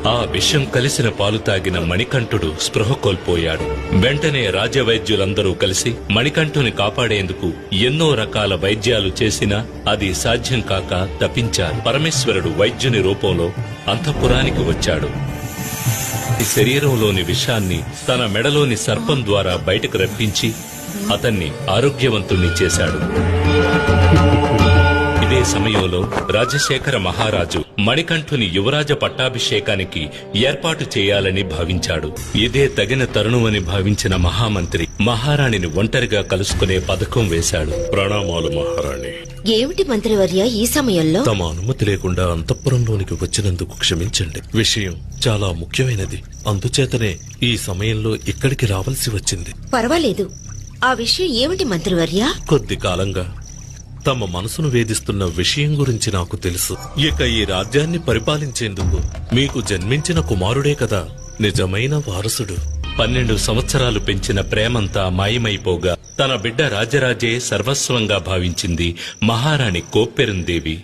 ఆ విషం కలిసిన పాలు తాగిన మణికంఠుడు స్పృహ కోల్పోయాడు. వెంటనే రాజవైద్యులందరూ కలిసి మణికంఠుని కాపాడేందుకు ఎన్నో రకాల వైద్యాలు చేసినా అది సాధ్యం కాక తపించారు. పరమేశ్వరుడు వైద్యుని రూపంలో అంతఃపురానికి వచ్చాడు. శరీరంలోని విషాన్ని తన మెడలోని సర్పం ద్వారా బయటకు రప్పించి అతన్ని ఆరోగ్యవంతుణ్ణి చేశాడు. ఇదే సమయంలో రాజశేఖర మహారాజు మణికంఠుని యువరాజ పట్టాభిషేకానికి ఏర్పాటు చేయాలని భావించాడు. ఇదే తగిన తరుణమని భావించిన మహామంత్రి మహారాణిని ఒంటరిగా కలుసుకునే పథకం వేశాడు. ప్రణామాలు మహారాణి. ఏమిటి మంత్రివర్య ఈ సమయంలో? తమ అనుమతి లేకుండా అంతఃపురంలోనికి వచ్చినందుకు క్షమించండి. విషయం చాలా ముఖ్యమైనది, అందుచేతనే ఈ సమయంలో ఇక్కడికి రావాల్సి వచ్చింది. పర్వాలేదు. ఆ విషయం ఏమిటి మంత్రివర్య? కొద్ది కాలంగా తమ మనసును వేధిస్తున్న విషయం గురించి నాకు తెలుసు. ఇక ఈ రాజ్యాన్ని పరిపాలించేందుకు మీకు జన్మించిన కుమారుడే కదా నిజమైన వారసుడు. 12 సంవత్సరాలు పెంచిన ప్రేమంతా మాయమైపోగా తన బిడ్డ రాజరాజే సర్వస్వంగా భావించింది మహారాణి కోప్పెరుందేవి.